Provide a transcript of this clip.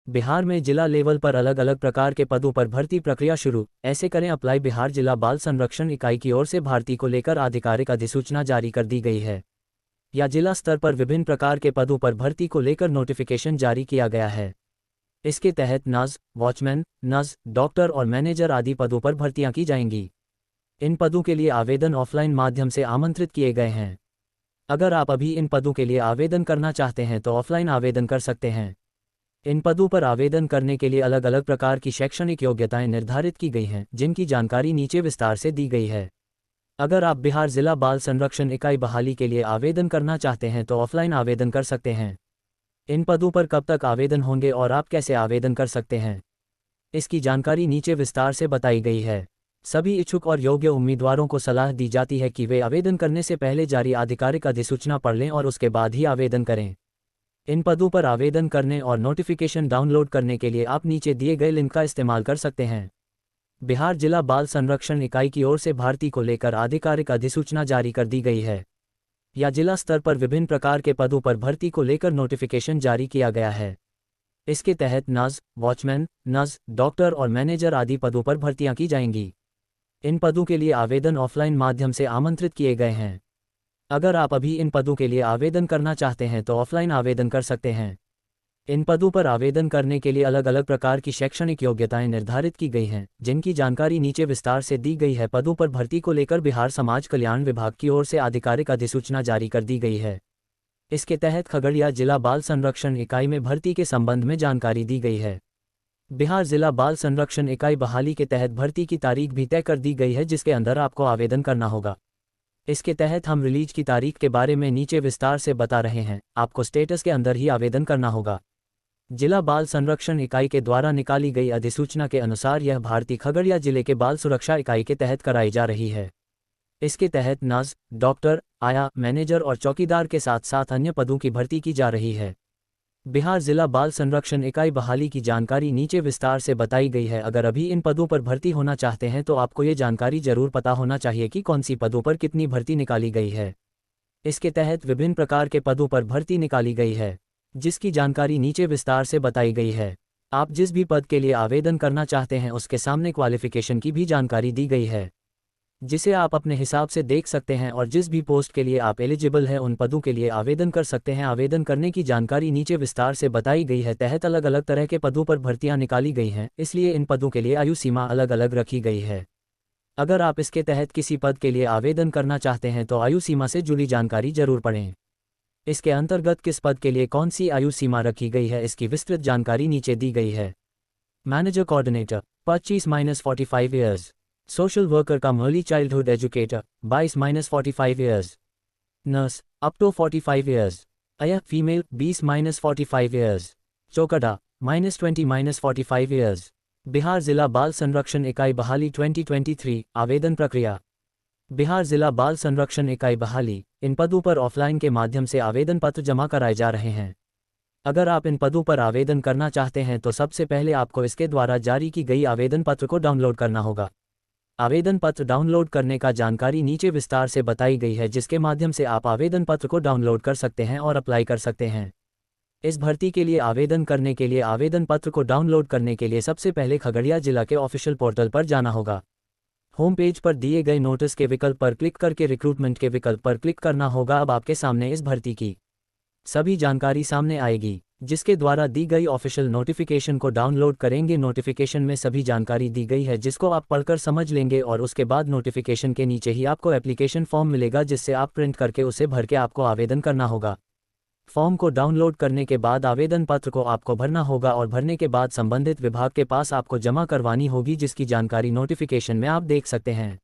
बिहार में जिला लेवल पर अलग अलग प्रकार के पदों पर भर्ती प्रक्रिया शुरू, ऐसे करें अप्लाई। बिहार जिला बाल संरक्षण इकाई की ओर से भर्ती को लेकर आधिकारिक अधिसूचना जारी कर दी गई है। या जिला स्तर पर विभिन्न प्रकार के पदों पर भर्ती को लेकर नोटिफिकेशन जारी किया गया है। इसके तहत नर्स, वॉचमैन, नर्स, डॉक्टर और मैनेजर आदि पदों पर भर्तियां की जाएंगी। इन पदों के लिए आवेदन ऑफलाइन माध्यम से आमंत्रित किए गए हैं। अगर आप अभी इन पदों के लिए आवेदन करना चाहते हैं तो ऑफलाइन आवेदन कर सकते हैं। इन पदों पर आवेदन करने के लिए अलग अलग प्रकार की शैक्षणिक योग्यताएं निर्धारित की गई हैं, जिनकी जानकारी नीचे विस्तार से दी गई है। अगर आप बिहार जिला बाल संरक्षण इकाई बहाली के लिए आवेदन करना चाहते हैं तो ऑफलाइन आवेदन कर सकते हैं। इन पदों पर कब तक आवेदन होंगे और आप कैसे आवेदन कर सकते हैं, इसकी जानकारी नीचे विस्तार से बताई गई है। सभी इच्छुक और योग्य उम्मीदवारों को सलाह दी जाती है कि वे आवेदन करने से पहले जारी आधिकारिक अधिसूचना पढ़ लें और उसके बाद ही आवेदन करें। इन पदों पर आवेदन करने और नोटिफिकेशन डाउनलोड करने के लिए आप नीचे दिए गए लिंक का इस्तेमाल कर सकते हैं। बिहार जिला बाल संरक्षण इकाई की ओर से भर्ती को लेकर आधिकारिक अधिसूचना जारी कर दी गई है। या जिला स्तर पर विभिन्न प्रकार के पदों पर भर्ती को लेकर नोटिफिकेशन जारी किया गया है। इसके तहत नर्स, वॉचमैन, नर्स, डॉक्टर और मैनेजर आदि पदों पर भर्तियां की जाएंगी। इन पदों के लिए आवेदन ऑफलाइन माध्यम से आमंत्रित किए गए हैं। अगर आप अभी इन पदों के लिए आवेदन करना चाहते हैं तो ऑफलाइन आवेदन कर सकते हैं। इन पदों पर आवेदन करने के लिए अलग अलग प्रकार की शैक्षणिक योग्यताएं निर्धारित की गई हैं, जिनकी जानकारी नीचे विस्तार से दी गई है। पदों पर भर्ती को लेकर बिहार समाज कल्याण विभाग की ओर से आधिकारिक अधिसूचना जारी कर दी गई है। इसके तहत खगड़िया जिला बाल संरक्षण इकाई में भर्ती के संबंध में जानकारी दी गई है। बिहार जिला बाल संरक्षण इकाई बहाली के तहत भर्ती की तारीख भी तय कर दी गई है, जिसके अंदर आपको आवेदन करना होगा। इसके तहत हम रिलीज की तारीख के बारे में नीचे विस्तार से बता रहे हैं। आपको स्टेटस के अंदर ही आवेदन करना होगा। जिला बाल संरक्षण इकाई के द्वारा निकाली गई अधिसूचना के अनुसार यह भर्ती खगड़िया जिले के बाल सुरक्षा इकाई के तहत कराई जा रही है। इसके तहत नर्स, डॉक्टर, आया, मैनेजर और चौकीदार के साथ साथ अन्य पदों की भर्ती की जा रही है। बिहार जिला बाल संरक्षण इकाई बहाली की जानकारी नीचे विस्तार से बताई गई है। अगर अभी इन पदों पर भर्ती होना चाहते हैं तो आपको ये जानकारी जरूर पता होना चाहिए कि कौन सी पदों पर कितनी भर्ती निकाली गई है। इसके तहत विभिन्न प्रकार के पदों पर भर्ती निकाली गई है, जिसकी जानकारी नीचे विस्तार से बताई गई है। आप जिस भी पद के लिए आवेदन करना चाहते हैं उसके सामने क्वालिफिकेशन की भी जानकारी दी गई है, जिसे आप अपने हिसाब से देख सकते हैं और जिस भी पोस्ट के लिए आप एलिजिबल हैं उन पदों के लिए आवेदन कर सकते हैं। आवेदन करने की जानकारी नीचे विस्तार से बताई गई है। तहत अलग अलग तरह के पदों पर भर्तियां निकाली गई हैं, इसलिए इन पदों के लिए आयु सीमा अलग अलग रखी गई है। अगर आप इसके तहत किसी पद के लिए आवेदन करना चाहते हैं तो आयु सीमा से जुड़ी जानकारी जरूर पढ़ें। इसके अंतर्गत किस पद के लिए कौन सी आयु सीमा रखी गई है, इसकी विस्तृत जानकारी नीचे दी गई है। Manager coordinator 25-45 years. Social worker cum early childhood educator 22-45 years. Nurse up to 45 years. आया फीमेल 20-45 ईयर्स। चौकड़ा -20-45 ईयर्स। बिहार जिला बाल संरक्षण इकाई बहाली 2023 आवेदन प्रक्रिया। बिहार जिला बाल संरक्षण इकाई बहाली, इन पदों पर ऑफलाइन के माध्यम से आवेदन पत्र जमा कराए जा रहे हैं। अगर आप इन पदों पर आवेदन करना चाहते हैं तो सबसे पहले आपको इसके द्वारा जारी की गई आवेदन पत्र को डाउनलोड करना होगा। आवेदन पत्र डाउनलोड करने का जानकारी नीचे विस्तार से बताई गई है, जिसके माध्यम से आप आवेदन पत्र को डाउनलोड कर सकते हैं और अप्लाई कर सकते हैं। इस भर्ती के लिए आवेदन करने के लिए आवेदन पत्र को डाउनलोड करने के लिए सबसे पहले खगड़िया जिला के ऑफिशियल पोर्टल पर जाना होगा। होम पेज पर दिए गए नोटिस के विकल्प पर क्लिक करके रिक्रूटमेंट के विकल्प पर क्लिक करना होगा। अब आपके सामने इस भर्ती की सभी जानकारी सामने आएगी, जिसके द्वारा दी गई ऑफिशियल नोटिफिकेशन को डाउनलोड करेंगे। नोटिफिकेशन में सभी जानकारी दी गई है, जिसको आप पढ़कर समझ लेंगे और उसके बाद नोटिफिकेशन के नीचे ही आपको एप्लीकेशन फॉर्म मिलेगा, जिससे आप प्रिंट करके उसे भर के आपको आवेदन करना होगा। फॉर्म को डाउनलोड करने के बाद आवेदन पत्र को आपको भरना होगा और भरने के बाद संबंधित विभाग के पास आपको जमा करवानी होगी, जिसकी जानकारी नोटिफिकेशन में आप देख सकते हैं।